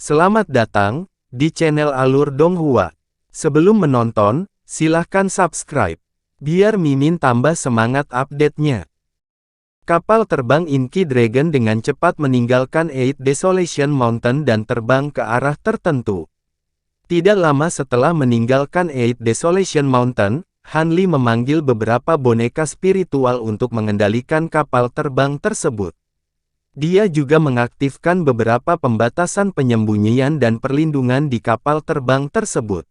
Selamat datang di channel Alur Donghua. Sebelum menonton, silahkan subscribe, biar Mimin tambah semangat update-nya. Kapal terbang Inky Dragon dengan cepat meninggalkan Eight Desolation Mountain dan terbang ke arah tertentu. Tidak lama setelah meninggalkan Eight Desolation Mountain, Han Li memanggil beberapa boneka spiritual untuk mengendalikan kapal terbang tersebut. Dia juga mengaktifkan beberapa pembatasan penyembunyian dan perlindungan di kapal terbang tersebut.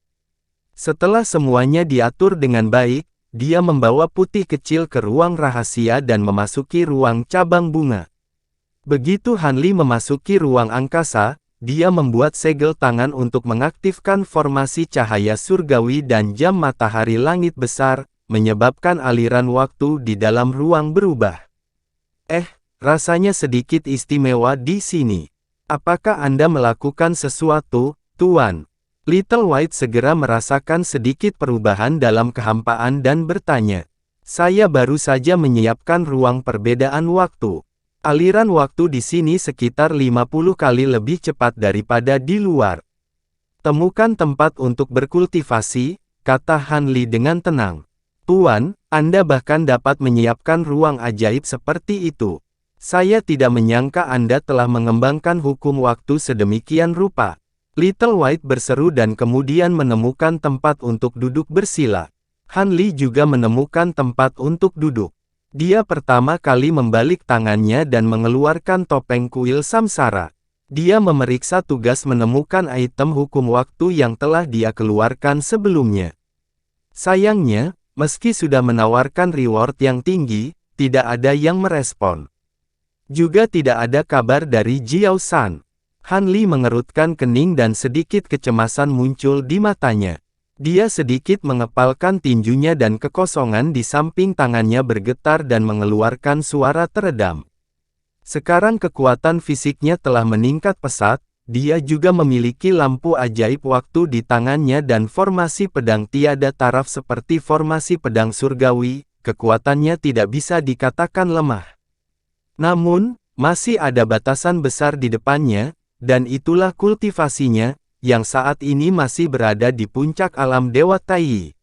Setelah semuanya diatur dengan baik, dia membawa putih kecil ke ruang rahasia dan memasuki ruang cabang bunga. Begitu Han Li memasuki ruang angkasa, dia membuat segel tangan untuk mengaktifkan formasi cahaya surgawi dan jam matahari langit besar, menyebabkan aliran waktu di dalam ruang berubah. Rasanya sedikit istimewa di sini. Apakah Anda melakukan sesuatu, Tuan? Little White segera merasakan sedikit perubahan dalam kehampaan dan bertanya. Saya baru saja menyiapkan ruang perbedaan waktu. Aliran waktu di sini sekitar 50 kali lebih cepat daripada di luar. Temukan tempat untuk berkultivasi, kata Han Li dengan tenang. Tuan, Anda bahkan dapat menyiapkan ruang ajaib seperti itu. Saya tidak menyangka Anda telah mengembangkan hukum waktu sedemikian rupa. Little White berseru dan kemudian menemukan tempat untuk duduk bersila. Han Li juga menemukan tempat untuk duduk. Dia pertama kali membalik tangannya dan mengeluarkan topeng kuil samsara. Dia memeriksa tugas menemukan item hukum waktu yang telah dia keluarkan sebelumnya. Sayangnya, meski sudah menawarkan reward yang tinggi, tidak ada yang merespon. Juga tidak ada kabar dari Jiao San. Han Li mengerutkan kening dan sedikit kecemasan muncul di matanya. Dia sedikit mengepalkan tinjunya dan kekosongan di samping tangannya bergetar dan mengeluarkan suara teredam. Sekarang kekuatan fisiknya telah meningkat pesat, dia juga memiliki lampu ajaib waktu di tangannya dan formasi pedang tiada taraf seperti formasi pedang surgawi, kekuatannya tidak bisa dikatakan lemah. Namun, masih ada batasan besar di depannya, dan itulah kultivasinya, yang saat ini masih berada di puncak alam Dewa Tai.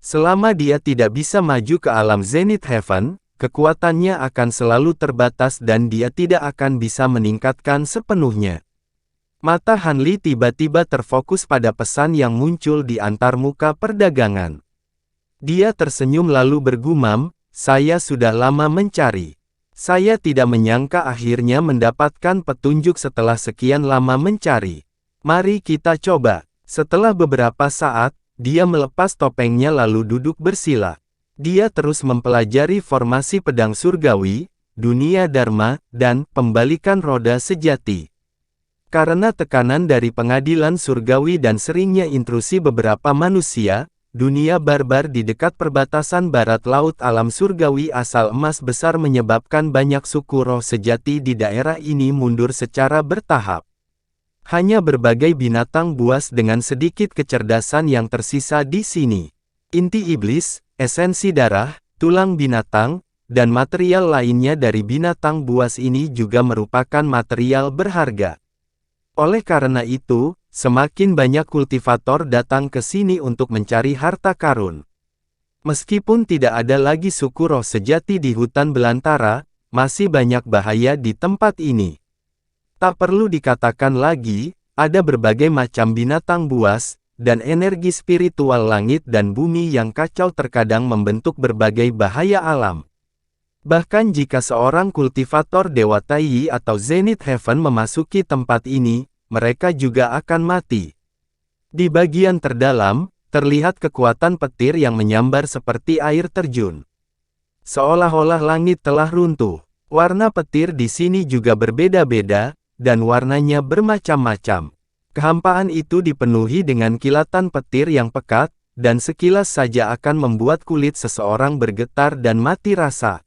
Selama dia tidak bisa maju ke alam Zenith Heaven, kekuatannya akan selalu terbatas dan dia tidak akan bisa meningkatkan sepenuhnya. Mata Han Li tiba-tiba terfokus pada pesan yang muncul di antarmuka perdagangan. Dia tersenyum lalu bergumam, "Saya sudah lama mencari. Saya tidak menyangka akhirnya mendapatkan petunjuk setelah sekian lama mencari. Mari kita coba." Setelah beberapa saat, dia melepas topengnya lalu duduk bersila. Dia terus mempelajari formasi pedang surgawi, dunia dharma, dan pembalikan roda sejati. Karena tekanan dari pengadilan surgawi dan seringnya intrusi beberapa manusia, dunia barbar di dekat perbatasan barat laut alam surgawi asal emas besar menyebabkan banyak suku roh sejati di daerah ini mundur secara bertahap. Hanya berbagai binatang buas dengan sedikit kecerdasan yang tersisa di sini. Inti iblis, esensi darah, tulang binatang, dan material lainnya dari binatang buas ini juga merupakan material berharga. Oleh karena itu, semakin banyak kultivator datang ke sini untuk mencari harta karun. Meskipun tidak ada lagi suku roh sejati di hutan belantara, masih banyak bahaya di tempat ini. Tak perlu dikatakan lagi, ada berbagai macam binatang buas, dan energi spiritual langit dan bumi yang kacau terkadang membentuk berbagai bahaya alam. Bahkan jika seorang kultivator Dewa Tai atau Zenith Heaven memasuki tempat ini, mereka juga akan mati. Di bagian terdalam, terlihat kekuatan petir yang menyambar seperti air terjun. Seolah-olah langit telah runtuh. Warna petir di sini juga berbeda-beda, dan warnanya bermacam-macam. Kehampaan itu dipenuhi dengan kilatan petir yang pekat, dan sekilas saja akan membuat kulit seseorang bergetar dan mati rasa.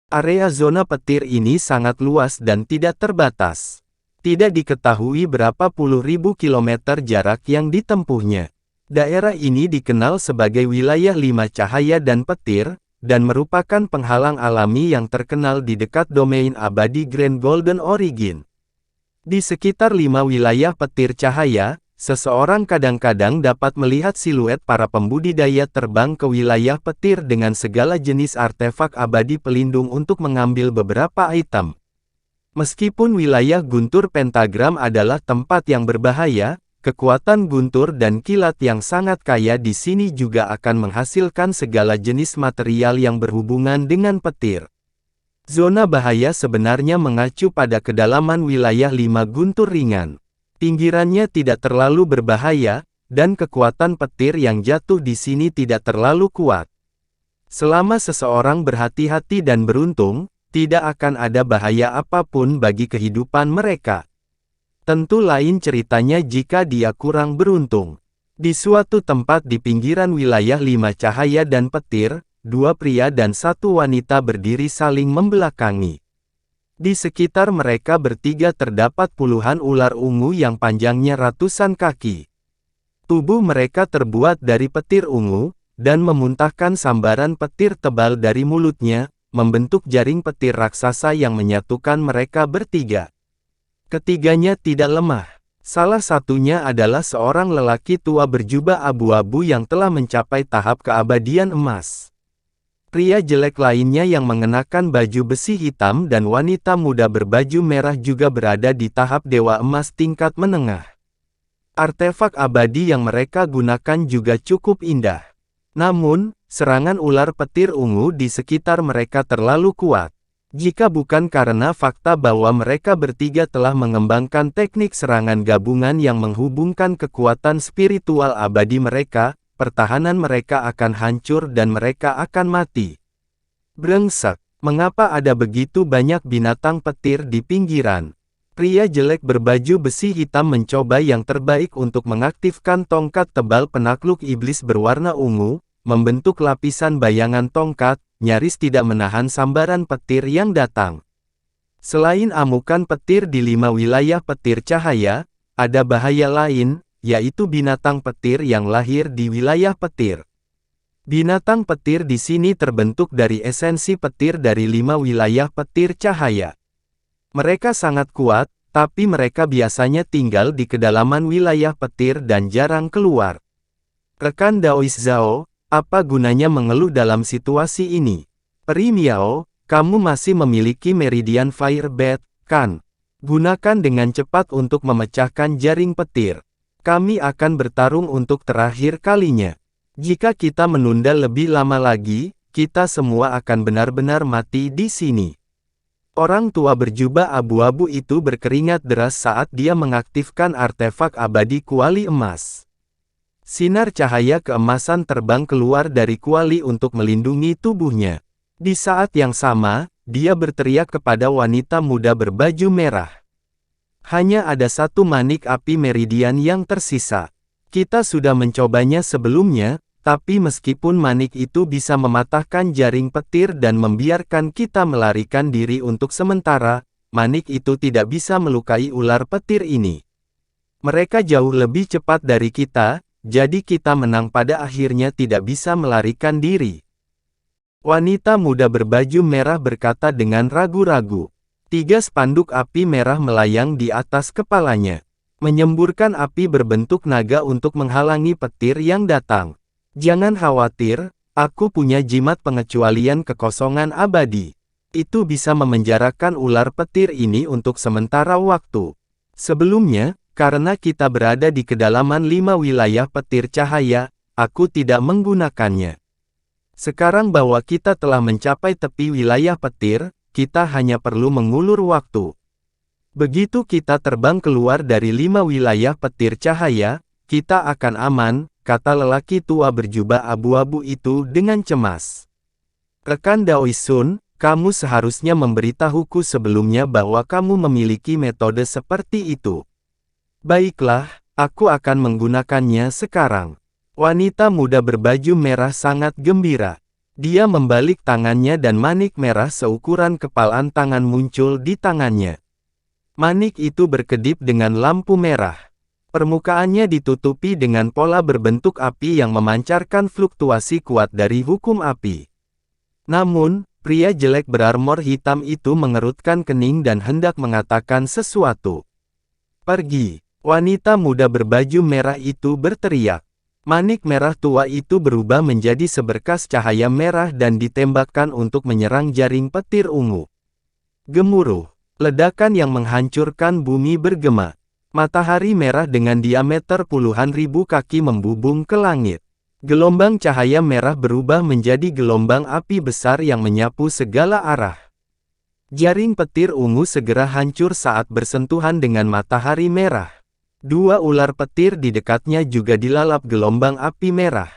Area zona petir ini sangat luas dan tidak terbatas. Tidak diketahui berapa puluh ribu kilometer jarak yang ditempuhnya. Daerah ini dikenal sebagai wilayah lima cahaya dan petir, dan merupakan penghalang alami yang terkenal di dekat domain abadi Grand Golden Origin. Di sekitar 5 wilayah petir cahaya, seseorang kadang-kadang dapat melihat siluet para pembudidaya terbang ke wilayah petir dengan segala jenis artefak abadi pelindung untuk mengambil beberapa item. Meskipun wilayah guntur pentagram adalah tempat yang berbahaya, kekuatan guntur dan kilat yang sangat kaya di sini juga akan menghasilkan segala jenis material yang berhubungan dengan petir. Zona bahaya sebenarnya mengacu pada kedalaman wilayah 5 guntur ringan. Pinggirannya tidak terlalu berbahaya, dan kekuatan petir yang jatuh di sini tidak terlalu kuat. Selama seseorang berhati-hati dan beruntung, tidak akan ada bahaya apapun bagi kehidupan mereka. Tentu lain ceritanya jika dia kurang beruntung. Di suatu tempat di pinggiran wilayah 5 cahaya dan petir, 2 pria dan 1 wanita berdiri saling membelakangi. Di sekitar mereka bertiga terdapat puluhan ular ungu yang panjangnya ratusan kaki. Tubuh mereka terbuat dari petir ungu, dan memuntahkan sambaran petir tebal dari mulutnya, membentuk jaring petir raksasa yang menyatukan mereka bertiga. Ketiganya tidak lemah. Salah satunya adalah seorang lelaki tua berjubah abu-abu yang telah mencapai tahap keabadian emas. Pria jelek lainnya yang mengenakan baju besi hitam dan wanita muda berbaju merah juga berada di tahap dewa emas tingkat menengah. Artefak abadi yang mereka gunakan juga cukup indah. Namun, serangan ular petir ungu di sekitar mereka terlalu kuat. Jika bukan karena fakta bahwa mereka bertiga telah mengembangkan teknik serangan gabungan yang menghubungkan kekuatan spiritual abadi mereka, pertahanan mereka akan hancur dan mereka akan mati. Brengsek, mengapa ada begitu banyak binatang petir di pinggiran? Pria jelek berbaju besi hitam mencoba yang terbaik untuk mengaktifkan tongkat tebal penakluk iblis berwarna ungu, membentuk lapisan bayangan tongkat, nyaris tidak menahan sambaran petir yang datang. Selain amukan petir di 5 wilayah petir cahaya, ada bahaya lain, yaitu binatang petir yang lahir di wilayah petir. Binatang petir di sini terbentuk dari esensi petir dari 5 wilayah petir cahaya. Mereka sangat kuat, tapi mereka biasanya tinggal di kedalaman wilayah petir dan jarang keluar. Rekan Daois Zhao, apa gunanya mengeluh dalam situasi ini? Peri Miao, kamu masih memiliki Meridian Fire Bat, kan? Gunakan dengan cepat untuk memecahkan jaring petir. Kami akan bertarung untuk terakhir kalinya. Jika kita menunda lebih lama lagi, kita semua akan benar-benar mati di sini. Orang tua berjubah abu-abu itu berkeringat deras saat dia mengaktifkan artefak abadi kuali emas. Sinar cahaya keemasan terbang keluar dari kuali untuk melindungi tubuhnya. Di saat yang sama, dia berteriak kepada wanita muda berbaju merah. Hanya ada satu manik api meridian yang tersisa. Kita sudah mencobanya sebelumnya, tapi meskipun manik itu bisa mematahkan jaring petir dan membiarkan kita melarikan diri untuk sementara, manik itu tidak bisa melukai ular petir ini. Mereka jauh lebih cepat dari kita, jadi kita menang pada akhirnya tidak bisa melarikan diri. Wanita muda berbaju merah berkata dengan ragu-ragu. 3 spanduk api merah melayang di atas kepalanya, menyemburkan api berbentuk naga untuk menghalangi petir yang datang. Jangan khawatir, aku punya jimat pengecualian kekosongan abadi. Itu bisa memenjarakan ular petir ini untuk sementara waktu. Sebelumnya, karena kita berada di kedalaman 5 wilayah petir cahaya, aku tidak menggunakannya. Sekarang bahwa kita telah mencapai tepi wilayah petir, kita hanya perlu mengulur waktu. Begitu kita terbang keluar dari 5 wilayah petir cahaya, kita akan aman, kata lelaki tua berjubah abu-abu itu dengan cemas. Rekan Daoisun, kamu seharusnya memberitahuku sebelumnya bahwa kamu memiliki metode seperti itu. Baiklah, aku akan menggunakannya sekarang. Wanita muda berbaju merah sangat gembira. Dia membalik tangannya dan manik merah seukuran kepalan tangan muncul di tangannya. Manik itu berkedip dengan lampu merah. Permukaannya ditutupi dengan pola berbentuk api yang memancarkan fluktuasi kuat dari hukum api. Namun, pria jelek berarmor hitam itu mengerutkan kening dan hendak mengatakan sesuatu. Pergi! Wanita muda berbaju merah itu berteriak. Manik merah tua itu berubah menjadi seberkas cahaya merah dan ditembakkan untuk menyerang jaring petir ungu. Gemuruh! Ledakan yang menghancurkan bumi bergema. Matahari merah dengan diameter puluhan ribu kaki membubung ke langit. Gelombang cahaya merah berubah menjadi gelombang api besar yang menyapu segala arah. Jaring petir ungu segera hancur saat bersentuhan dengan matahari merah. Dua ular petir di dekatnya juga dilalap gelombang api merah.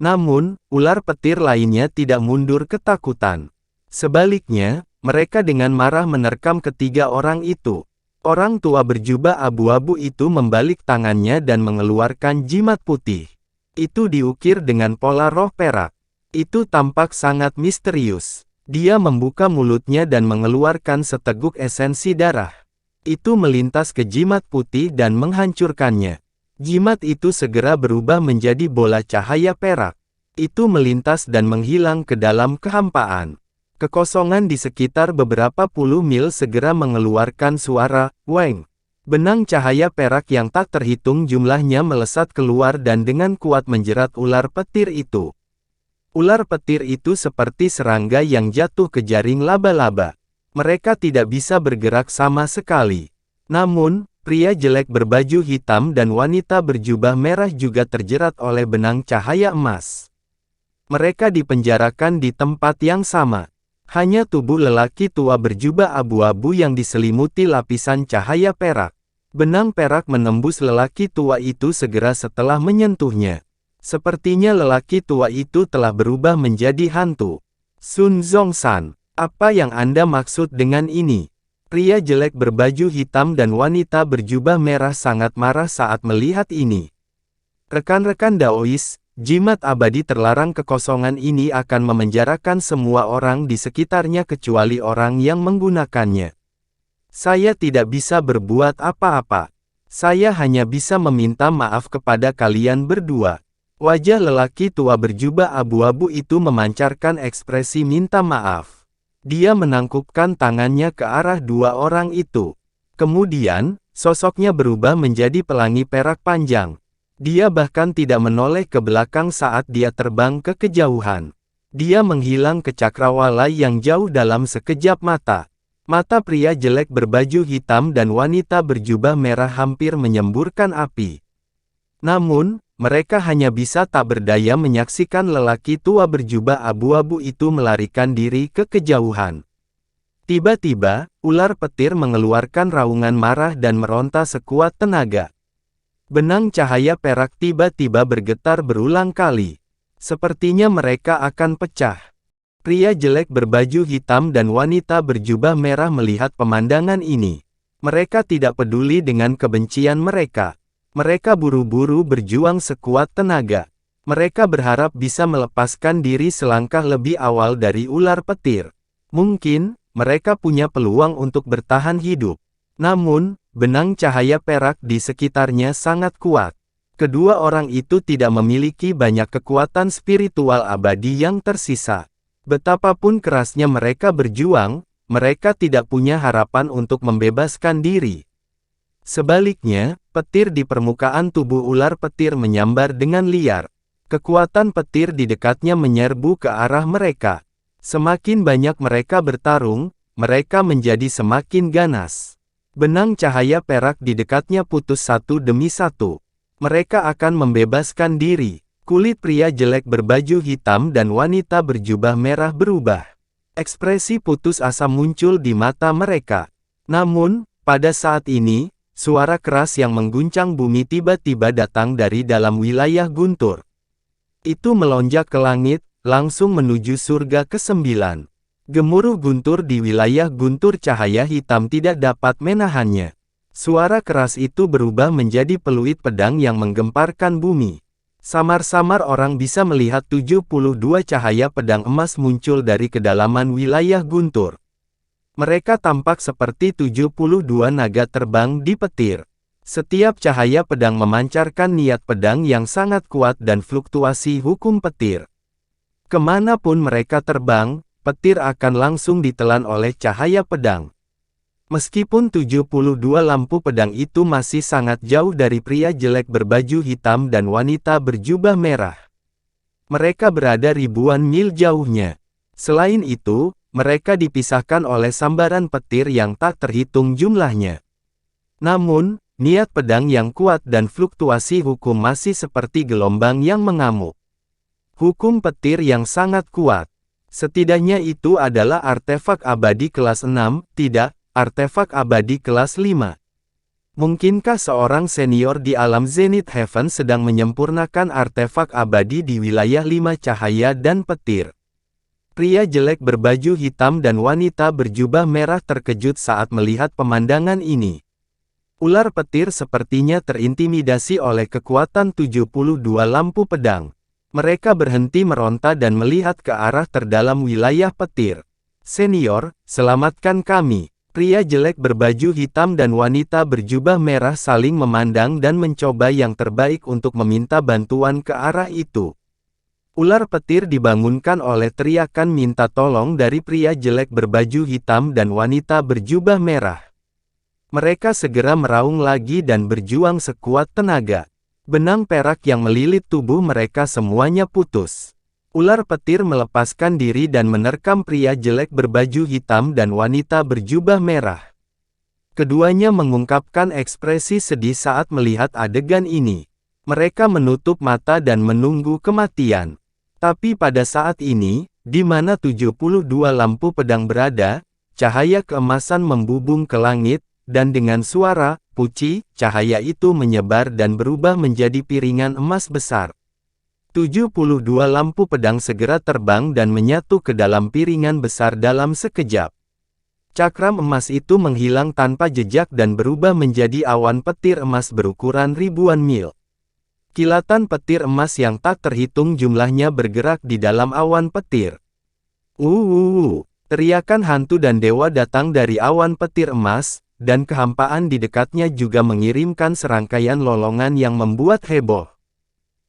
Namun, ular petir lainnya tidak mundur ketakutan. Sebaliknya, mereka dengan marah menerkam ketiga orang itu. Orang tua berjubah abu-abu itu membalik tangannya dan mengeluarkan jimat putih. Itu diukir dengan pola roh perak. Itu tampak sangat misterius. Dia membuka mulutnya dan mengeluarkan seteguk esensi darah. Itu melintas ke jimat putih dan menghancurkannya. Jimat itu segera berubah menjadi bola cahaya perak. Itu melintas dan menghilang ke dalam kehampaan. Kekosongan di sekitar beberapa puluh mil segera mengeluarkan suara, "Weng!" Benang cahaya perak yang tak terhitung jumlahnya melesat keluar dan dengan kuat menjerat ular petir itu. Ular petir itu seperti serangga yang jatuh ke jaring laba-laba. Mereka tidak bisa bergerak sama sekali. Namun, pria jelek berbaju hitam dan wanita berjubah merah juga terjerat oleh benang cahaya emas. Mereka dipenjarakan di tempat yang sama. Hanya tubuh lelaki tua berjubah abu-abu yang diselimuti lapisan cahaya perak. Benang perak menembus lelaki tua itu segera setelah menyentuhnya. Sepertinya lelaki tua itu telah berubah menjadi hantu. Sun Zhongshan. Apa yang Anda maksud dengan ini? Pria jelek berbaju hitam dan wanita berjubah merah sangat marah saat melihat ini. Rekan-rekan Daois, jimat abadi terlarang kekosongan ini akan memenjarakan semua orang di sekitarnya kecuali orang yang menggunakannya. Saya tidak bisa berbuat apa-apa. Saya hanya bisa meminta maaf kepada kalian berdua. Wajah lelaki tua berjubah abu-abu itu memancarkan ekspresi minta maaf. Dia menangkupkan tangannya ke arah dua orang itu. Kemudian, sosoknya berubah menjadi pelangi perak panjang. Dia bahkan tidak menoleh ke belakang saat dia terbang ke kejauhan. Dia menghilang ke cakrawala yang jauh dalam sekejap mata. Mata pria jelek berbaju hitam dan wanita berjubah merah hampir menyemburkan api. Namun, mereka hanya bisa tak berdaya menyaksikan lelaki tua berjubah abu-abu itu melarikan diri ke kejauhan. Tiba-tiba, ular petir mengeluarkan raungan marah dan meronta sekuat tenaga. Benang cahaya perak tiba-tiba bergetar berulang kali. Sepertinya mereka akan pecah. Pria jelek berbaju hitam dan wanita berjubah merah melihat pemandangan ini. Mereka tidak peduli dengan kebencian mereka. Mereka buru-buru berjuang sekuat tenaga. Mereka berharap bisa melepaskan diri selangkah lebih awal dari ular petir. Mungkin, mereka punya peluang untuk bertahan hidup. Namun, benang cahaya perak di sekitarnya sangat kuat. Kedua orang itu tidak memiliki banyak kekuatan spiritual abadi yang tersisa. Betapapun kerasnya mereka berjuang, mereka tidak punya harapan untuk membebaskan diri. Sebaliknya, petir di permukaan tubuh ular petir menyambar dengan liar. Kekuatan petir di dekatnya menyerbu ke arah mereka. Semakin banyak mereka bertarung, mereka menjadi semakin ganas. Benang cahaya perak di dekatnya putus satu demi satu. Mereka akan membebaskan diri. Kulit pria jelek berbaju hitam dan wanita berjubah merah berubah. Ekspresi putus asa muncul di mata mereka. Namun, pada saat ini, suara keras yang mengguncang bumi tiba-tiba datang dari dalam wilayah guntur. Itu melonjak ke langit, langsung menuju surga ke-9. Gemuruh guntur di wilayah guntur cahaya hitam tidak dapat menahannya. Suara keras itu berubah menjadi peluit pedang yang menggemparkan bumi. Samar-samar orang bisa melihat 72 cahaya pedang emas muncul dari kedalaman wilayah guntur. Mereka tampak seperti 72 naga terbang di petir. Setiap cahaya pedang memancarkan niat pedang yang sangat kuat dan fluktuasi hukum petir. Kemanapun mereka terbang, petir akan langsung ditelan oleh cahaya pedang. Meskipun 72 lampu pedang itu masih sangat jauh dari pria jelek berbaju hitam dan wanita berjubah merah. Mereka berada ribuan mil jauhnya. Selain itu, mereka dipisahkan oleh sambaran petir yang tak terhitung jumlahnya. Namun, niat pedang yang kuat dan fluktuasi hukum masih seperti gelombang yang mengamuk. Hukum petir yang sangat kuat. Setidaknya itu adalah artefak abadi kelas 6, tidak, artefak abadi kelas 5. Mungkinkah seorang senior di alam Zenith Heaven sedang menyempurnakan artefak abadi di wilayah 5 cahaya dan petir? Pria jelek berbaju hitam dan wanita berjubah merah terkejut saat melihat pemandangan ini. Ular petir sepertinya terintimidasi oleh kekuatan 72 lampu pedang. Mereka berhenti meronta dan melihat ke arah terdalam wilayah petir. Senior, selamatkan kami. Pria jelek berbaju hitam dan wanita berjubah merah saling memandang dan mencoba yang terbaik untuk meminta bantuan ke arah itu. Ular petir dibangunkan oleh teriakan minta tolong dari pria jelek berbaju hitam dan wanita berjubah merah. Mereka segera meraung lagi dan berjuang sekuat tenaga. Benang perak yang melilit tubuh mereka semuanya putus. Ular petir melepaskan diri dan menerkam pria jelek berbaju hitam dan wanita berjubah merah. Keduanya mengungkapkan ekspresi sedih saat melihat adegan ini. Mereka menutup mata dan menunggu kematian. Tapi pada saat ini, di mana 72 lampu pedang berada, cahaya keemasan membubung ke langit, dan dengan suara, puci, cahaya itu menyebar dan berubah menjadi piringan emas besar. 72 lampu pedang segera terbang dan menyatu ke dalam piringan besar dalam sekejap. Cakram emas itu menghilang tanpa jejak dan berubah menjadi awan petir emas berukuran ribuan mil. Kilatan petir emas yang tak terhitung jumlahnya bergerak di dalam awan petir. Teriakan hantu dan dewa datang dari awan petir emas, dan kehampaan di dekatnya juga mengirimkan serangkaian lolongan yang membuat heboh.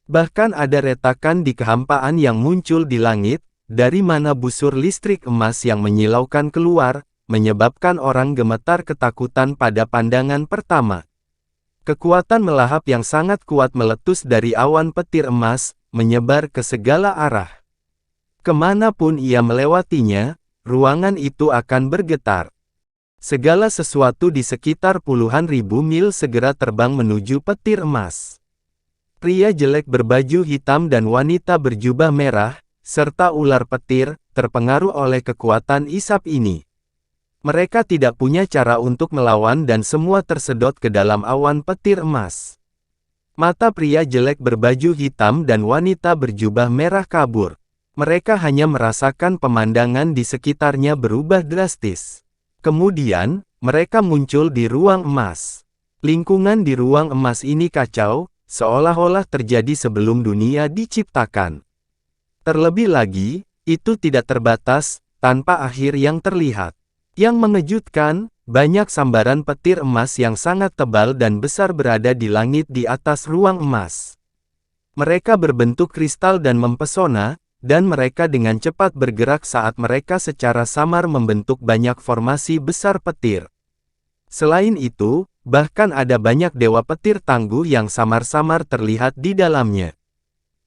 Bahkan ada retakan di kehampaan yang muncul di langit, dari mana busur listrik emas yang menyilaukan keluar, menyebabkan orang gemetar ketakutan pada pandangan pertama. Kekuatan melahap yang sangat kuat meletus dari awan petir emas, menyebar ke segala arah. Kemanapun ia melewatinya, ruangan itu akan bergetar. Segala sesuatu di sekitar puluhan ribu mil segera terbang menuju petir emas. Pria jelek berbaju hitam dan wanita berjubah merah, serta ular petir, terpengaruh oleh kekuatan isap ini. Mereka tidak punya cara untuk melawan dan semua tersedot ke dalam awan petir emas. Mata pria jelek berbaju hitam dan wanita berjubah merah kabur. Mereka hanya merasakan pemandangan di sekitarnya berubah drastis. Kemudian, mereka muncul di ruang emas. Lingkungan di ruang emas ini kacau, seolah-olah terjadi sebelum dunia diciptakan. Terlebih lagi, itu tidak terbatas, tanpa akhir yang terlihat. Yang mengejutkan, banyak sambaran petir emas yang sangat tebal dan besar berada di langit di atas ruang emas. Mereka berbentuk kristal dan mempesona, dan mereka dengan cepat bergerak saat mereka secara samar membentuk banyak formasi besar petir. Selain itu, bahkan ada banyak dewa petir tangguh yang samar-samar terlihat di dalamnya.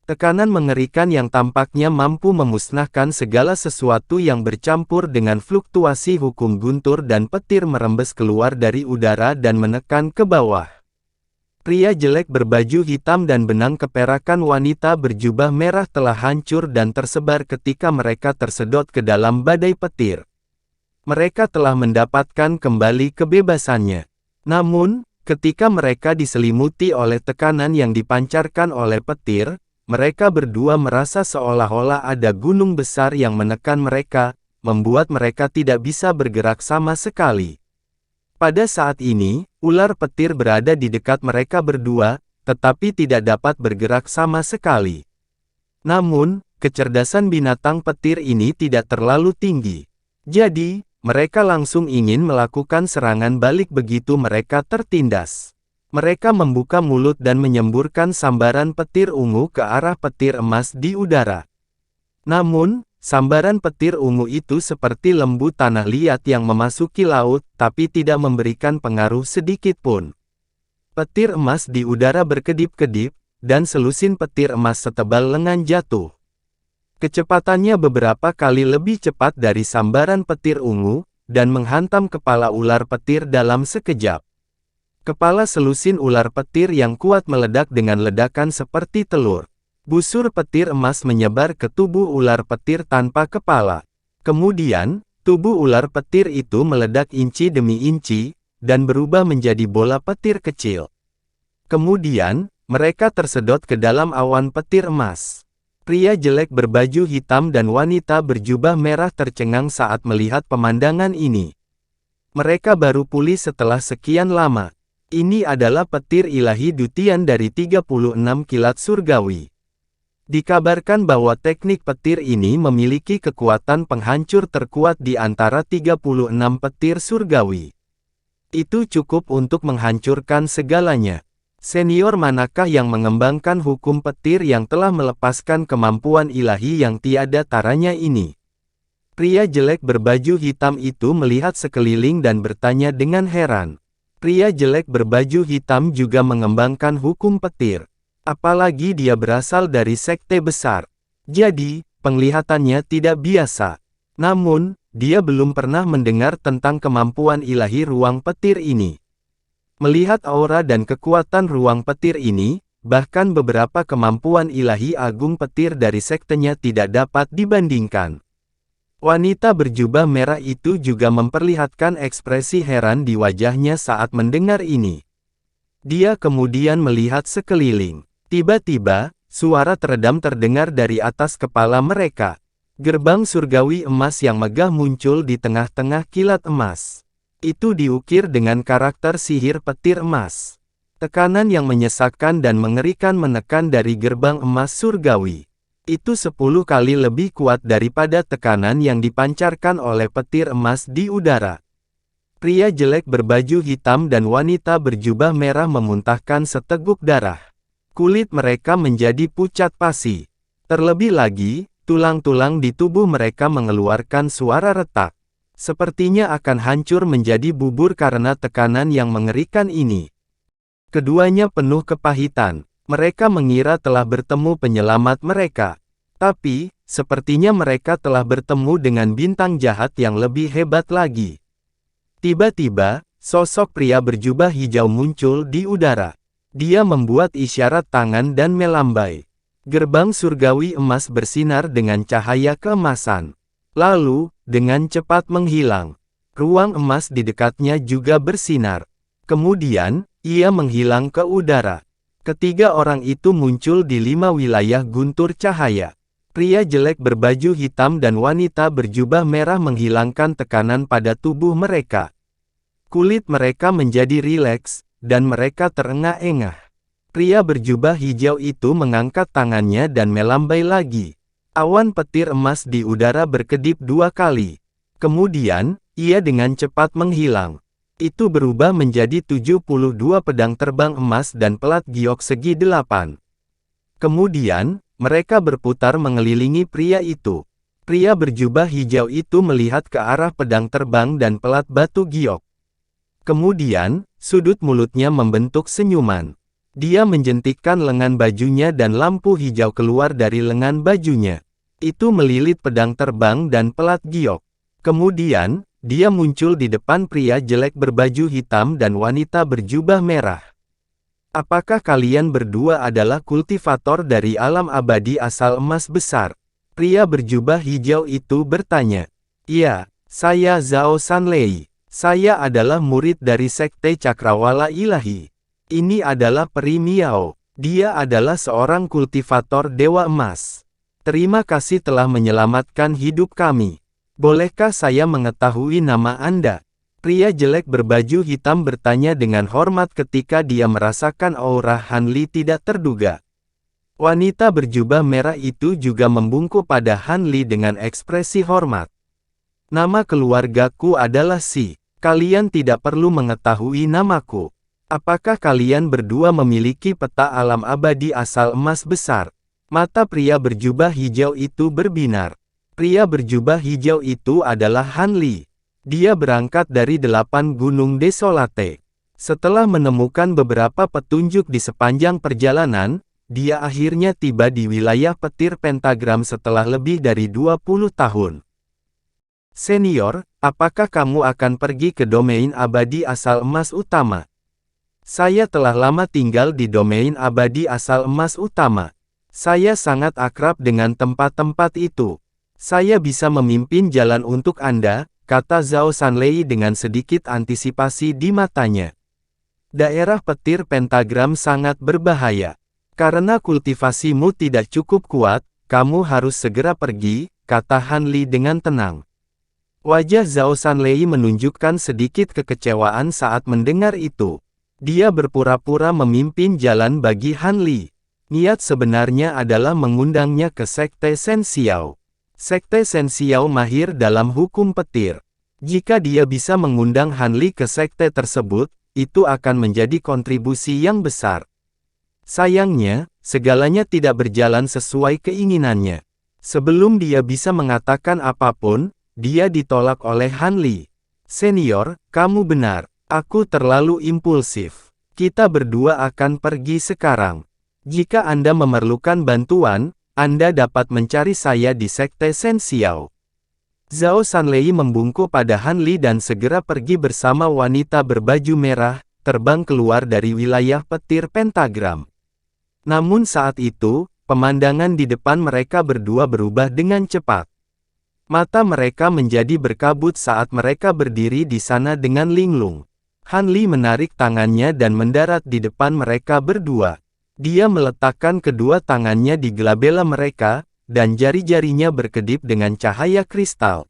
Tekanan mengerikan yang tampaknya mampu memusnahkan segala sesuatu yang bercampur dengan fluktuasi hukum guntur dan petir merembes keluar dari udara dan menekan ke bawah. Pria jelek berbaju hitam dan benang keperakan wanita berjubah merah telah hancur dan tersebar ketika mereka tersedot ke dalam badai petir. Mereka telah mendapatkan kembali kebebasannya. Namun, ketika mereka diselimuti oleh tekanan yang dipancarkan oleh petir, mereka berdua merasa seolah-olah ada gunung besar yang menekan mereka, membuat mereka tidak bisa bergerak sama sekali. Pada saat ini, ular petir berada di dekat mereka berdua, tetapi tidak dapat bergerak sama sekali. Namun, kecerdasan binatang petir ini tidak terlalu tinggi. Jadi, mereka langsung ingin melakukan serangan balik begitu mereka tertindas. Mereka membuka mulut dan menyemburkan sambaran petir ungu ke arah petir emas di udara. Namun, sambaran petir ungu itu seperti lembu tanah liat yang memasuki laut, tapi tidak memberikan pengaruh sedikit pun. Petir emas di udara berkedip-kedip, dan selusin petir emas setebal lengan jatuh. Kecepatannya beberapa kali lebih cepat dari sambaran petir ungu, dan menghantam kepala ular petir dalam sekejap. Kepala selusin ular petir yang kuat meledak dengan ledakan seperti telur. Busur petir emas menyebar ke tubuh ular petir tanpa kepala. Kemudian, tubuh ular petir itu meledak inci demi inci, dan berubah menjadi bola petir kecil. Kemudian, mereka tersedot ke dalam awan petir emas. Pria jelek berbaju hitam dan wanita berjubah merah tercengang saat melihat pemandangan ini. Mereka baru pulih setelah sekian lama. Ini adalah petir ilahi Dutian dari 36 kilat surgawi. Dikabarkan bahwa teknik petir ini memiliki kekuatan penghancur terkuat di antara 36 petir surgawi. Itu cukup untuk menghancurkan segalanya. Senior manakah yang mengembangkan hukum petir yang telah melepaskan kemampuan ilahi yang tiada taranya ini? Pria jelek berbaju hitam itu melihat sekeliling dan bertanya dengan heran. Pria jelek berbaju hitam juga mengembangkan hukum petir. Apalagi dia berasal dari sekte besar. Jadi, penglihatannya tidak biasa. Namun, dia belum pernah mendengar tentang kemampuan ilahi ruang petir ini. Melihat aura dan kekuatan ruang petir ini, bahkan beberapa kemampuan ilahi agung petir dari sektenya tidak dapat dibandingkan. Wanita berjubah merah itu juga memperlihatkan ekspresi heran di wajahnya saat mendengar ini. Dia kemudian melihat sekeliling. Tiba-tiba, suara teredam terdengar dari atas kepala mereka. Gerbang surgawi emas yang megah muncul di tengah-tengah kilat emas. Itu diukir dengan karakter sihir petir emas. Tekanan yang menyesakkan dan mengerikan menekan dari gerbang emas surgawi. Itu 10 kali lebih kuat daripada tekanan yang dipancarkan oleh petir emas di udara. Pria jelek berbaju hitam dan wanita berjubah merah memuntahkan seteguk darah. Kulit mereka menjadi pucat pasi. Terlebih lagi, tulang-tulang di tubuh mereka mengeluarkan suara retak. Sepertinya akan hancur menjadi bubur karena tekanan yang mengerikan ini. Keduanya penuh kepahitan. Mereka mengira telah bertemu penyelamat mereka. Tapi, sepertinya mereka telah bertemu dengan bintang jahat yang lebih hebat lagi. Tiba-tiba, sosok pria berjubah hijau muncul di udara. Dia membuat isyarat tangan dan melambai. Gerbang surgawi emas bersinar dengan cahaya keemasan. Lalu, dengan cepat menghilang. Ruang emas di dekatnya juga bersinar. Kemudian, ia menghilang ke udara. Ketiga orang itu muncul di 5 wilayah guntur cahaya. Pria jelek berbaju hitam dan wanita berjubah merah menghilangkan tekanan pada tubuh mereka. Kulit mereka menjadi rileks, dan mereka terengah-engah. Pria berjubah hijau itu mengangkat tangannya dan melambai lagi. Awan petir emas di udara berkedip 2 kali. Kemudian, ia dengan cepat menghilang. Itu berubah menjadi 72 pedang terbang emas dan pelat giok segi 8. Kemudian, mereka berputar mengelilingi pria itu. Pria berjubah hijau itu melihat ke arah pedang terbang dan pelat batu giok. Kemudian, sudut mulutnya membentuk senyuman. Dia menjentikkan lengan bajunya dan lampu hijau keluar dari lengan bajunya. Itu melilit pedang terbang dan pelat giok. Kemudian, dia muncul di depan pria jelek berbaju hitam dan wanita berjubah merah. Apakah kalian berdua adalah kultivator dari alam abadi asal emas besar? Pria berjubah hijau itu bertanya. Ya, saya Zhao Sanlei. Saya adalah murid dari Sekte Cakrawala Ilahi. Ini adalah Peri Miao. Dia adalah seorang kultivator Dewa Emas. Terima kasih telah menyelamatkan hidup kami. Bolehkah saya mengetahui nama Anda? Pria jelek berbaju hitam bertanya dengan hormat ketika dia merasakan aura Han Li tidak terduga. Wanita berjubah merah itu juga membungkuk pada Han Li dengan ekspresi hormat. Nama keluargaku adalah Si. Kalian tidak perlu mengetahui namaku. Apakah kalian berdua memiliki peta alam abadi asal emas besar? Mata pria berjubah hijau itu berbinar. Pria berjubah hijau itu adalah Han Li. Dia berangkat dari 8 Gunung Desolate. Setelah menemukan beberapa petunjuk di sepanjang perjalanan, dia akhirnya tiba di wilayah petir pentagram setelah lebih dari 20 tahun. Senior, apakah kamu akan pergi ke domain abadi asal emas utama? Saya telah lama tinggal di domain abadi asal emas utama. Saya sangat akrab dengan tempat-tempat itu. Saya bisa memimpin jalan untuk Anda, kata Zhao Sanlei dengan sedikit antisipasi di matanya. Daerah petir pentagram sangat berbahaya. Karena kultivasimu tidak cukup kuat, kamu harus segera pergi, kata Han Li dengan tenang. Wajah Zhao Sanlei menunjukkan sedikit kekecewaan saat mendengar itu. Dia berpura-pura memimpin jalan bagi Han Li. Niat sebenarnya adalah mengundangnya ke Sekte Shen Xiao. Sekte Shen Xiao mahir dalam hukum petir. Jika dia bisa mengundang Han Li ke sekte tersebut, itu akan menjadi kontribusi yang besar. Sayangnya, segalanya tidak berjalan sesuai keinginannya. Sebelum dia bisa mengatakan apapun, dia ditolak oleh Han Li. Senior, kamu benar. Aku terlalu impulsif. Kita berdua akan pergi sekarang. Jika Anda memerlukan bantuan, Anda dapat mencari saya di Sekte Shen Xiao. Zhao Sanlei membungkuk pada Han Li dan segera pergi bersama wanita berbaju merah, terbang keluar dari wilayah petir pentagram. Namun saat itu, pemandangan di depan mereka berdua berubah dengan cepat. Mata mereka menjadi berkabut saat mereka berdiri di sana dengan linglung. Han Li menarik tangannya dan mendarat di depan mereka berdua. Dia meletakkan kedua tangannya di glabella mereka, dan jari-jarinya berkedip dengan cahaya kristal.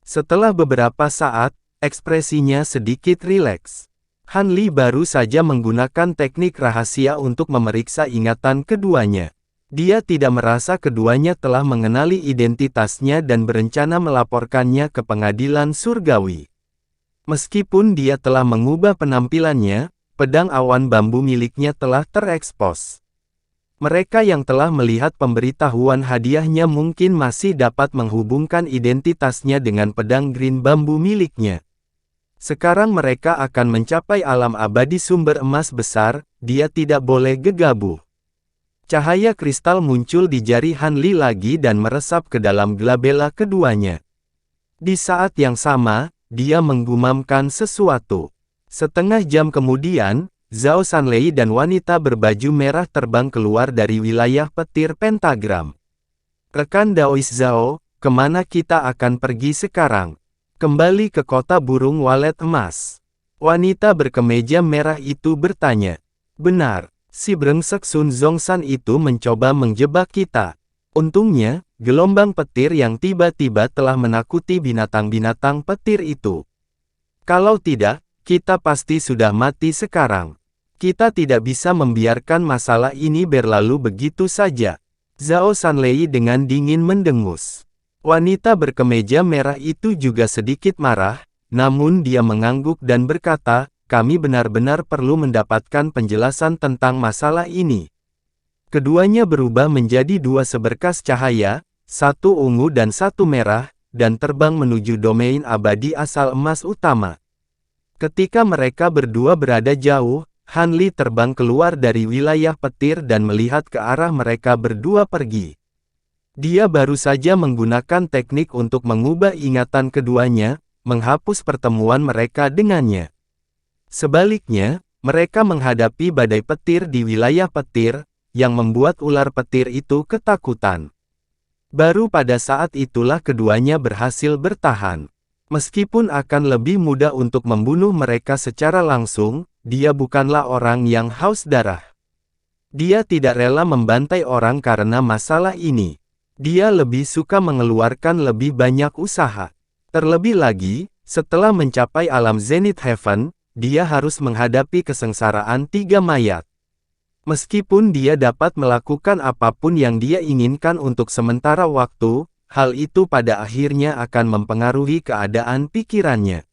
Setelah beberapa saat, ekspresinya sedikit rileks. Han Li baru saja menggunakan teknik rahasia untuk memeriksa ingatan keduanya. Dia tidak merasa keduanya telah mengenali identitasnya dan berencana melaporkannya ke pengadilan surgawi. Meskipun dia telah mengubah penampilannya, pedang awan bambu miliknya telah terekspos. Mereka yang telah melihat pemberitahuan hadiahnya mungkin masih dapat menghubungkan identitasnya dengan pedang green bambu miliknya. Sekarang mereka akan mencapai alam abadi sumber emas besar, dia tidak boleh gegabah. Cahaya kristal muncul di jari Han Li lagi dan meresap ke dalam glabella keduanya. Di saat yang sama, dia menggumamkan sesuatu. Setengah jam kemudian, Zhao Sanlei dan wanita berbaju merah terbang keluar dari wilayah petir pentagram. Rekan Daois Zhao, kemana kita akan pergi sekarang? Kembali ke kota burung walet emas. Wanita berkemeja merah itu bertanya. Benar, si brengsek Sun Zhongshan itu mencoba menjebak kita. Untungnya, gelombang petir yang tiba-tiba telah menakuti binatang-binatang petir itu. Kalau tidak, kita pasti sudah mati sekarang. Kita tidak bisa membiarkan masalah ini berlalu begitu saja. Zhao Sanlei dengan dingin mendengus. Wanita berkemeja merah itu juga sedikit marah, namun dia mengangguk dan berkata, kami benar-benar perlu mendapatkan penjelasan tentang masalah ini. Keduanya berubah menjadi dua seberkas cahaya, satu ungu dan satu merah, dan terbang menuju domain abadi asal emas utama. Ketika mereka berdua berada jauh, Han Li terbang keluar dari wilayah petir dan melihat ke arah mereka berdua pergi. Dia baru saja menggunakan teknik untuk mengubah ingatan keduanya, menghapus pertemuan mereka dengannya. Sebaliknya, mereka menghadapi badai petir di wilayah petir, yang membuat ular petir itu ketakutan. Baru pada saat itulah keduanya berhasil bertahan. Meskipun akan lebih mudah untuk membunuh mereka secara langsung, dia bukanlah orang yang haus darah. Dia tidak rela membantai orang karena masalah ini. Dia lebih suka mengeluarkan lebih banyak usaha. Terlebih lagi, setelah mencapai alam Zenith Heaven, dia harus menghadapi kesengsaraan tiga mayat. Meskipun dia dapat melakukan apapun yang dia inginkan untuk sementara waktu, hal itu pada akhirnya akan mempengaruhi keadaan pikirannya.